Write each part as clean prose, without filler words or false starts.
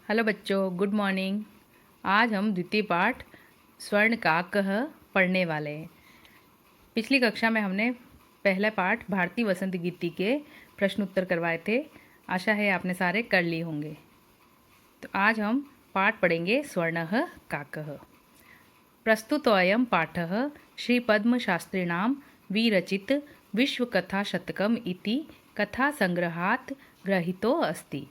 Hello बच्चों, good morning. आज हम द्वितीय पाठ स्वर्ण काकः पढ़ने वाले हैं। पिछली कक्षा में हमने पहला पाठ भारतीय वसंत गीति के प्रश्न उत्तर करवाए थे। आशा है आपने सारे कर लिए होंगे। तो आज हम पाठ पढ़ेंगे स्वर्णः काकः। प्रस्तुतोऽयं पाठः श्रीपद्मशास्त्रिणां विरचित विश्वकथाशतकम् इति कथासंग्रहात् गृहीतो अस्ति।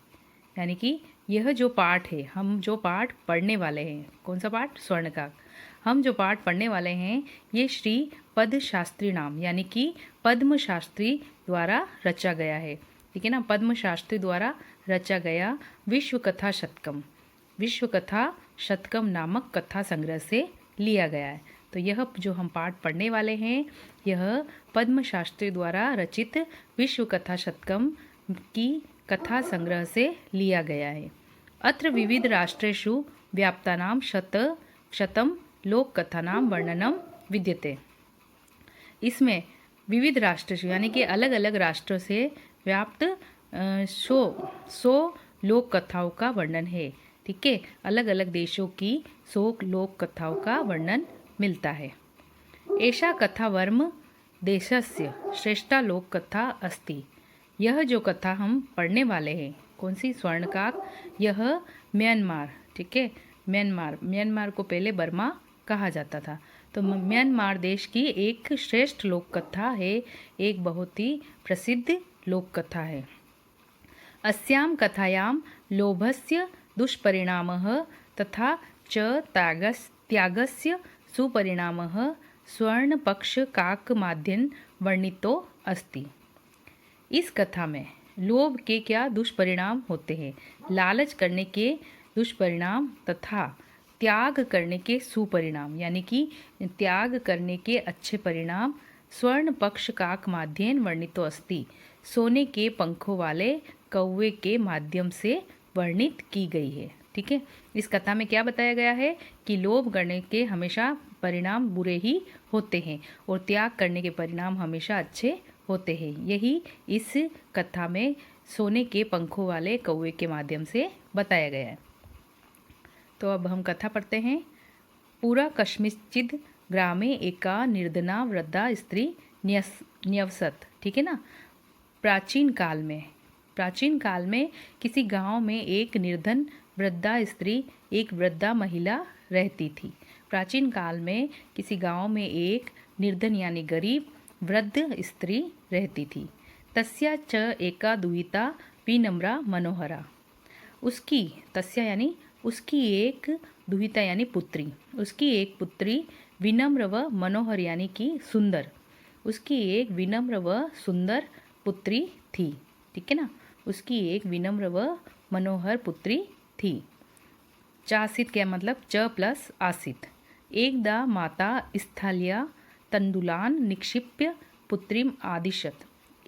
यानी कि यह जो पाठ है, हम जो पाठ पढ़ने वाले हैं, कौन सा पाठ? स्वर्ण काक। हम जो पाठ पढ़ने वाले हैं ये श्री पद्म शास्त्री नाम यानी कि पद्म शास्त्री द्वारा रचा गया है। ठीक है ना, पद्म शास्त्री द्वारा रचा गया विश्व कथा शतकम नामक कथा संग्रह से लिया गया है। तो यह जो हम पाठ पढ़ने वाले हैं यह पद्म शास्त्री द्वारा रचित विश्व कथा शतकम की कथा संग्रह से लिया गया है। अत्र विविध राष्ट्रेषु व्याप्तानां शतम लोक कथानां वर्णनम विद्यते। इसमें विविध राष्ट्रेषु यानी कि अलग अलग राष्ट्रों से व्याप्त सौ लोक कथाओं का वर्णन है। ठीक है, अलग अलग देशों की 100 लोक कथाओं का वर्णन मिलता है। एषा कथा वर्म देशस्य श्रेष्ठा लोक कथा अस्ति। यह जो कथा हम पढ़ने वाले हैं, कौन सी? स्वर्णकाक। यह म्यांमार, ठीक है, म्यांमार को पहले बर्मा कहा जाता था। तो म्यांमार देश की एक श्रेष्ठ लोक कथा है, एक बहुत ही प्रसिद्ध लोक कथा है। अस्यां कथायां लोभस्य दुष्परिणामः तथा च त्यागस्य सुपरिणामः स्वर्णपक्षकाकमाद्येन वर्णितो अस्ति। इस कथा में लोभ के क्या दुष्परिणाम होते हैं, लालच करने के दुष्परिणाम तथा त्याग करने के सुपरिणाम यानी कि त्याग करने के अच्छे परिणाम स्वर्ण पक्ष काक माध्येन वर्णितो अस्ति। सोने के पंखों वाले कौवे के माध्यम से वर्णित की गई है। ठीक है, इस कथा में क्या बताया गया है कि लोभ करने के हमेशा परिणाम बुरे ही होते हैं और त्याग करने के परिणाम हमेशा अच्छे होते हैं। यही इस कथा में सोने के पंखों वाले कौवे के माध्यम से बताया गया है। तो अब हम कथा पढ़ते हैं। पूरा कश्मीचिद ग्रामे एका निर्धना वृद्धा स्त्री न्यवसत। ठीक है ना, प्राचीन काल में किसी गांव में एक निर्धन वृद्धा स्त्री, एक वृद्धा महिला रहती थी। प्राचीन काल में किसी गांव में एक निर्धन यानी गरीब वृद्ध स्त्री रहती थी। तस्या च एका दुहिता विनम्रा मनोहरा। तस्या यानी उसकी एक दुहिता यानी पुत्री, उसकी एक पुत्री विनम्र व मनोहर यानी कि सुंदर, उसकी एक विनम्र व सुंदर पुत्री थी। ठीक है ना, उसकी एक विनम्र व मनोहर पुत्री थी। चासित क्या मतलब? च प्लस आसित। एकदा माता स्थाल्या तंडुलान निक्षिप्य पुत्रीम आदिशत।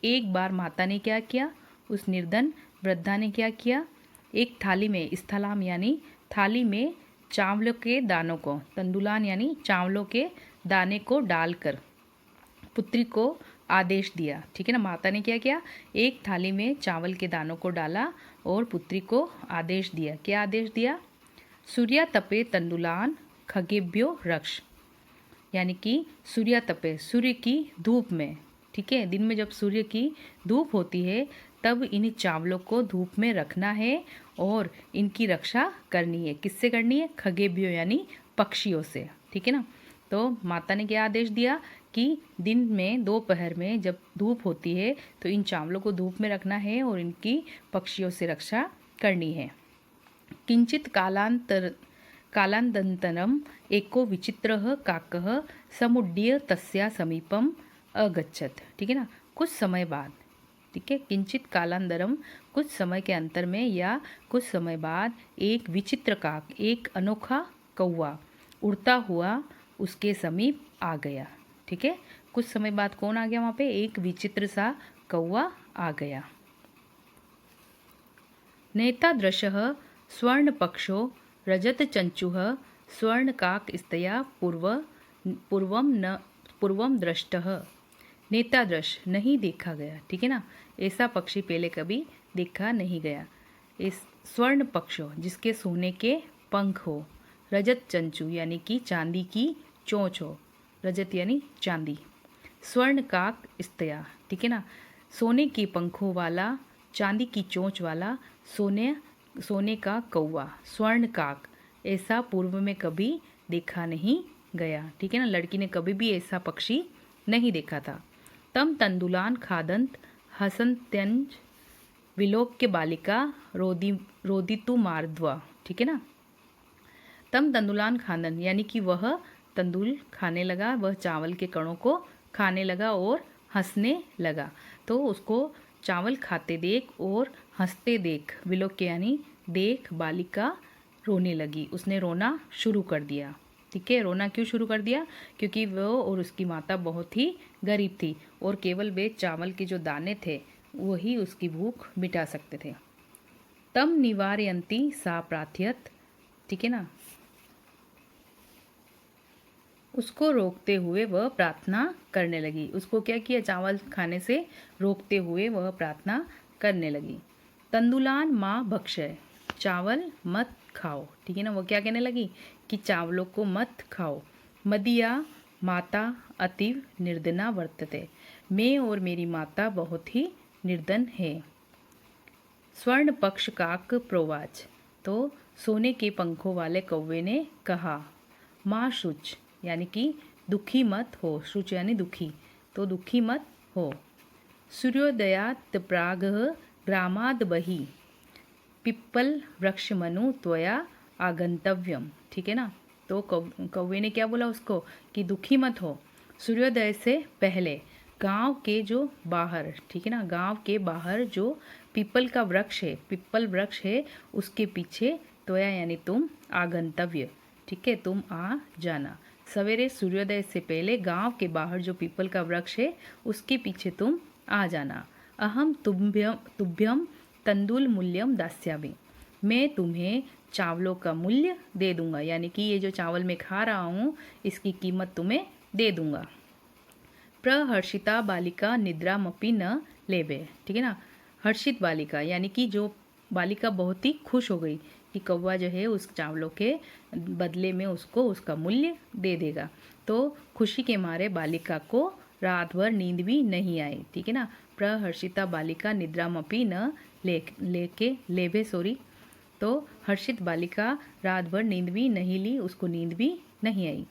एक बार माता ने क्या किया? उस निर्धन वृद्धा ने क्या किया? एक थाली में, स्थलाम यानी थाली में चावलों के दानों को, तंडुलान यानी चावलों के दाने को डालकर पुत्री को आदेश दिया। ठीक है ना, माता ने क्या किया? एक थाली में चावल के दानों को डाला और पुत्री को आदेश दिया। क्या आदेश दिया? सूर्या तपे तंडुलान खगेभ्यो रक्ष। यानी कि सूर्या तपे, सूर्य की धूप में, ठीक है, दिन में जब सूर्य की धूप होती है तब इन चावलों को धूप में रखना है और इनकी रक्षा करनी है। किससे करनी है? खगेभ्यो यानी पक्षियों से। ठीक है ना, तो माता ने क्या आदेश दिया कि दिन में, दोपहर में जब धूप होती है तो इन चावलों को धूप में रखना है और इनकी पक्षियों से रक्षा करनी है। किंचित कालानन्तरम एको विचित्रः काकः समुड्ड्य तस्या समीपम अगच्छत। ठीक है ना, कुछ समय बाद, ठीक है, किंचित कालांतरम कुछ समय के अंतर में या कुछ समय बाद एक विचित्र काक, एक अनोखा कौवा उड़ता हुआ उसके समीप आ गया। ठीक है, कुछ समय बाद कौन आ गया वहाँ पे? एक विचित्र सा कौवा आ गया। नेतादृशः स्वर्णपक्षो रजतचंचुः स्वर्णकाकस्तया पूर्वं दृष्टः। नेतादृश नहीं देखा गया। ठीक है ना, ऐसा पक्षी पहले कभी देखा नहीं गया। इस स्वर्ण पक्ष जिसके सोने के पंख हो, रजत चंचू यानी कि चांदी की चोंच हो, रजत यानी चांदी, स्वर्ण काक स्तया, ठीक है ना, सोने के पंखों वाला, चांदी की चोंच वाला, सोने का कौवा, स्वर्ण काक, ऐसा पूर्व में कभी देखा नहीं गया, ठीक है ना, लड़की ने कभी भी ऐसा पक्षी नहीं देखा था। तम तंदुलान खादंत हसंत्यंज विलोक्य बालिका रोदितु मार्द्वा, ठीक है ना। तम तंदुलान खानन यानी कि वह तंदुल खाने लगा, वह चावल के कणों को खाने लगा और हंसने लगा। तो उसको चावल खाते देख और हंसते देख, विलोक्य यानी देख, बालिका रोने लगी, उसने रोना शुरू कर दिया, ठीक है। रोना क्यों शुरू कर दिया? क्योंकि वो और उसकी माता बहुत ही गरीब थी और केवल वे चावल के जो दाने थे वही उसकी भूख मिटा सकते थे। तम निवारयंती सा प्रार्थयत, ठीक है ना, उसको रोकते हुए वह प्रार्थना करने लगी। उसको क्या किया? चावल खाने से रोकते हुए वह प्रार्थना करने लगी। तंदुलान माँ भक्षय, चावल मत खाओ, ठीक है ना, वो क्या कहने लगी कि चावलों को मत खाओ। मदिया माता अतीव निर्धना वर्तते, मैं और मेरी माता बहुत ही निर्धन है। स्वर्ण पक्ष काक प्रोवाच, तो सोने के पंखों वाले कौवे ने कहा, माँ शुच यानी कि दुखी मत हो, शुच यानी दुखी, तो दुखी मत हो। सूर्योदयात प्राग ग्रामाद बहि पिप्पल वृक्ष मनु त्वया आगंतव्यम, ठीक है ना। तो कौवे ने क्या बोला उसको कि दुखी मत हो, सूर्योदय से पहले गांव के जो बाहर, ठीक है ना, गांव के बाहर जो पीपल का वृक्ष है, पिप्पल वृक्ष है, उसके पीछे त्वया यानी तुम, आगंतव्य, ठीक है, तुम आ जाना। सवेरे सूर्योदय से पहले गांव के बाहर जो पीपल का वृक्ष है उसके पीछे तुम आ जाना। अहम तुभ्यम तंदुल मूल्यम दास्यामि, मैं तुम्हें चावलों का मूल्य दे दूंगा, यानी कि ये जो चावल मैं खा रहा हूँ इसकी कीमत तुम्हें दे दूंगा। प्रहर्षिता बालिका निद्रामपि न लेबे, ठीक है ना, हर्षित बालिका यानी कि जो बालिका बहुत ही खुश हो गई कि कौवा जो है उस चावलों के बदले में उसको उसका मूल्य दे देगा। तो खुशी के मारे बालिका को रात भर नींद भी नहीं आई, ठीक है ना। प्रहर्षिता बालिका निद्रामपि न लेबे, सॉरी, तो हर्षित बालिका रात भर नींद भी नहीं ली, उसको नींद भी नहीं आई।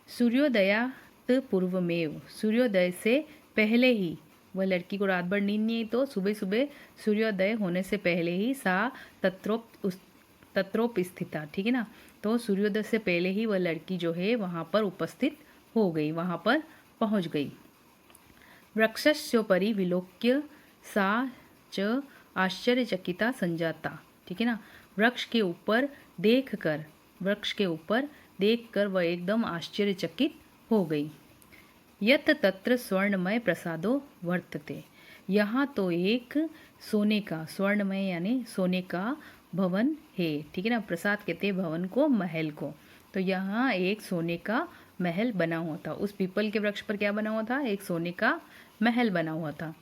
सूर्योदयात पूर्वमेव, सूर्योदय से पहले ही, वह लड़की को रात भर नींद नहीं आई तो सुबह सुबह सूर्योदय होने से पहले ही सा तत्रोप स्थिता, ठीक है ना, तो सूर्योदय से पहले ही वह लड़की जो है वहाँ पर उपस्थित हो गई, वहाँ पर पहुँच गई। वृक्षस्योपरि विलोक्य सा च आश्चर्यचकिता संजाता, ठीक है ना, वृक्ष के ऊपर देखकर वह एकदम आश्चर्यचकित हो गई। यत तत्र स्वर्णमय प्रसादो वर्तते, यहाँ तो एक सोने का, स्वर्णमय यानी सोने का भवन है, ठीक है ना, प्रसाद कहते हैं भवन को, महल को, तो यहाँ एक सोने का महल बना हुआ था। उस पीपल के वृक्ष पर क्या बना हुआ था? एक सोने का महल बना हुआ था।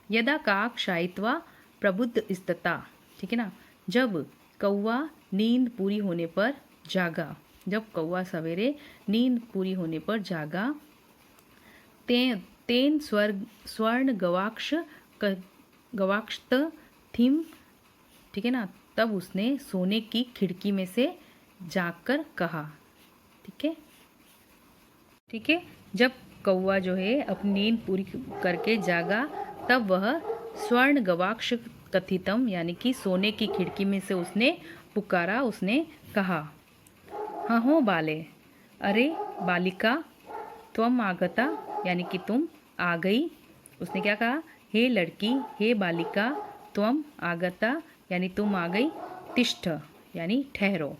यदा काक शायित्वा प्रबुद्ध स्तता, ठीक है ना, जब कौवा नींद पूरी होने पर जागा, जब कौवा सवेरे नींद पूरी होने पर जागा, तेन स्वर्ण गवाक्षत थीम, ठीक है ना, तब उसने सोने की खिड़की में से झांककर कहा, ठीक है, जब कौवा जो है अपनी नींद पूरी करके जागा तब वह स्वर्ण गवाक्ष कथितम यानी कि सोने की खिड़की में से उसने पुकारा, उसने कहा, हाँ हो बाले, अरे बालिका, त्वम आगता यानी कि तुम आ गई। उसने क्या कहा? हे लड़की, हे बालिका, त्वम आगता यानी तुम आ गई, तिष्ठ यानी ठहरो,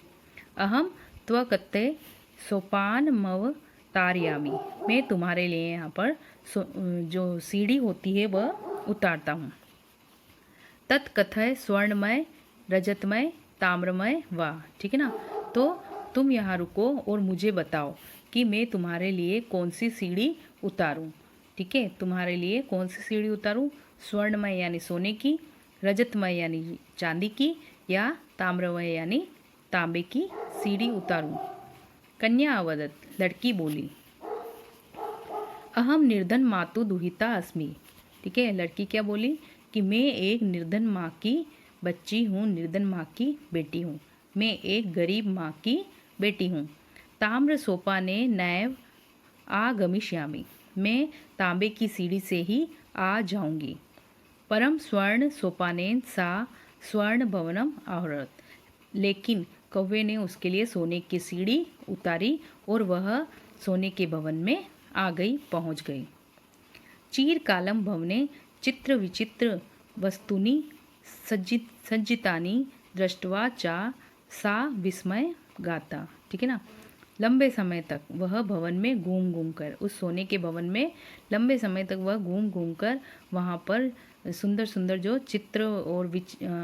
अहम त्वकते सोपान मव तारयामी, मैं तुम्हारे लिए यहाँ पर जो सीढ़ी होती है वह उतारता हूँ। तत्कथय स्वर्णमय रजतमय ताम्रमय वा, ठीक है ना, तो तुम यहाँ रुको और मुझे बताओ कि मैं तुम्हारे लिए कौन सी सीढ़ी उतारूं, ठीक है, तुम्हारे लिए कौन सी सीढ़ी उतारूं, स्वर्णमय यानी सोने की, रजतमय यानी चांदी की, या ताम्रवय यानी तांबे की सीढ़ी उतारूं। कन्या अवदत, लड़की बोली, अहम निर्धन मातु दुहिता अस्मि। ठीक है, लड़की क्या बोली कि मैं एक निर्धन माँ की बच्ची हूँ, निर्धन माँ की बेटी हूँ, मैं एक गरीब माँ की बेटी हूँ। ताम्र सोपाने नैव आगमिष्यामि, मैं तांबे की सीढ़ी से ही आ जाऊंगी। परम स्वर्ण सोपानेन सा स्वर्ण भवनम आहरत, लेकिन कौवे ने उसके लिए सोने की सीढ़ी उतारी और वह सोने के भवन में आ गई, पहुंच गई। चीर कालम भवने चित्र विचित्र वस्तुनि सज्जितानि दृष्ट्वा चा सा विस्मय गाता। ठीक है ना, लंबे समय तक वह भवन में घूम घूम कर, उस सोने के भवन में लंबे समय तक वह घूम घूम कर वहाँ पर सुंदर सुंदर जो चित्र और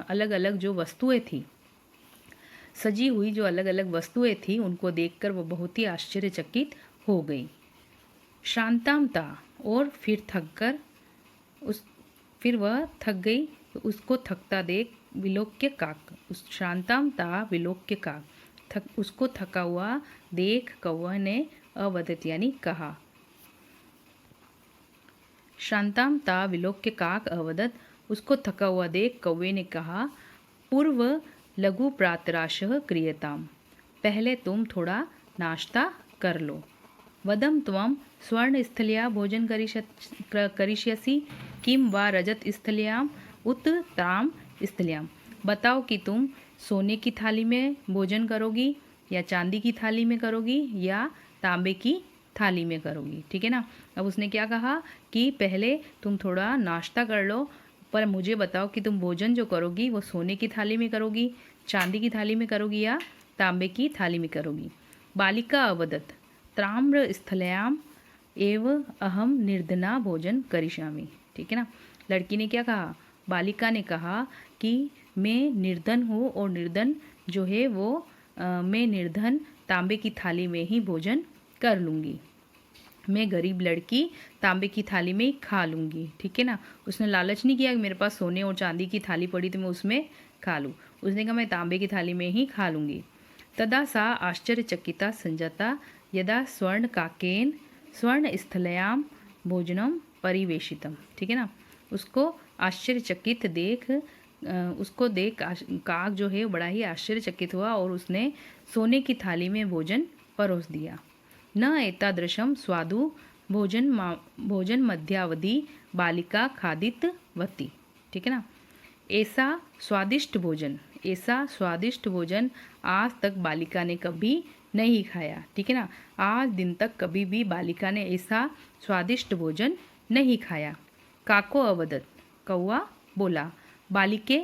अलग अलग जो वस्तुएं थी, सजी हुई जो अलग अलग वस्तुएं थी, उनको देखकर वह बहुत ही आश्चर्यचकित हो गई। शांतामता, और फिर वह थक गई, तो उसको थकता देख विलोक्य काक, उस शांतामता विलोक्य काक, उसको थका हुआ देख कौवा ने अवदत यानी कहा। शांतामता विलोक्य काक अवदत, उसको थका हुआ देख कौवे ने कहा, पूर्व लघु प्रातराशः क्रियताम, पहले तुम थोड़ा नाश्ता कर लो। वदम त्वं स्वर्ण स्थल्या भोजन करिष्यसि किम वा रजत स्थल्याम उत ताम स्थल्याम, बताओ कि तुम सोने की थाली में भोजन करोगी या चांदी की थाली में करोगी या तांबे की थाली में करोगी। ठीक है ना, अब उसने क्या कहा कि पहले तुम थोड़ा नाश्ता कर लो, पर मुझे बताओ कि तुम भोजन जो करोगी वो सोने की थाली में करोगी, चांदी की थाली में करोगी या तांबे की थाली में करोगी। बालिका अवदत, ताम्र स्थल्याम एव अहम निर्धना भोजन करिष्यामि। ठीक है ना, लड़की ने क्या कहा, बालिका ने कहा कि मैं निर्धन हूँ और निर्धन जो है वो मैं निर्धन तांबे की थाली में ही भोजन कर लूँगी, मैं गरीब लड़की तांबे की थाली में ही खा लूँगी। ठीक है ना, उसने लालच नहीं किया कि मेरे पास सोने और चांदी की थाली पड़ी तो मैं उसमें खा लूँ, उसने कहा मैं तांबे की थाली में ही खा लूँगी। तदा सा आश्चर्यचकिता संजाता यदा स्वर्ण काकेन स्वर्ण स्थलयाम भोजनम परिवेशितम। ठीक है ना, उसको आश्चर्यचकित देख काक जो है बड़ा ही आश्चर्यचकित हुआ और उसने सोने की थाली में भोजन परोस दिया। न एतादृशम स्वादु भोजन मध्यावधि बालिका खादितवती। ठीक है ना, ऐसा स्वादिष्ट भोजन आज तक बालिका ने कभी नहीं खाया। ठीक है ना, आज दिन तक कभी भी बालिका ने ऐसा स्वादिष्ट भोजन नहीं खाया। काको अवदत, कौवा बोला, बालिके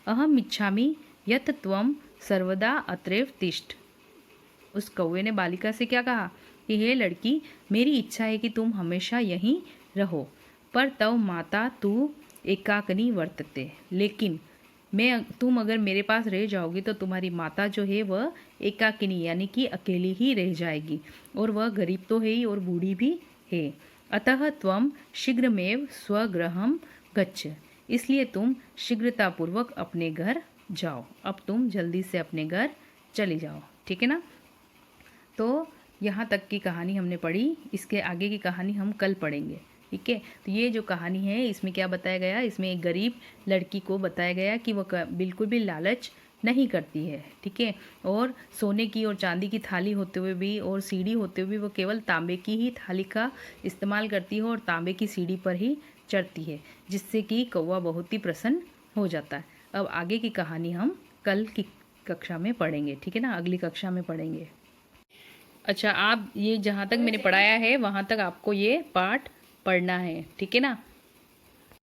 अहम इच्छामि यत त्वम सर्वदा अत्रैव तिष्ठ। उस कौवे ने बालिका से क्या कहा कि हे लड़की, मेरी इच्छा है कि तुम हमेशा यहीं रहो, पर तव माता तू एकाकिनी वर्तते, लेकिन तुम अगर मेरे पास रह जाओगी तो तुम्हारी माता जो है वह एकाकिनी यानी कि अकेली ही रह जाएगी, और वह गरीब तो है ही और बूढ़ी भी है। अतः त्वम शीघ्रमेव स्वगृहं गच्छ, इसलिए तुम शीघ्रतापूर्वक अपने घर जाओ, अब तुम जल्दी से अपने घर चली जाओ। ठीक है ना, तो यहाँ तक की कहानी हमने पढ़ी, इसके आगे की कहानी हम कल पढ़ेंगे। ठीक है, तो ये जो कहानी है इसमें क्या बताया गया, इसमें एक गरीब लड़की को बताया गया कि वह बिल्कुल भी लालच नहीं करती है। ठीक है, और सोने की और चांदी की थाली होते हुए भी और सीढ़ी होते हुए वो केवल तांबे की ही थाली का इस्तेमाल करती है और तांबे की सीढ़ी पर ही चढ़ती है, जिससे कि कौवा बहुत ही प्रसन्न हो जाता है। अब आगे की कहानी हम कल की कक्षा में पढ़ेंगे। ठीक है ना, अगली कक्षा में पढ़ेंगे। अच्छा, आप ये जहाँ तक मैंने पढ़ाया है वहाँ तक आपको ये पाठ पढ़ना है। ठीक है ना।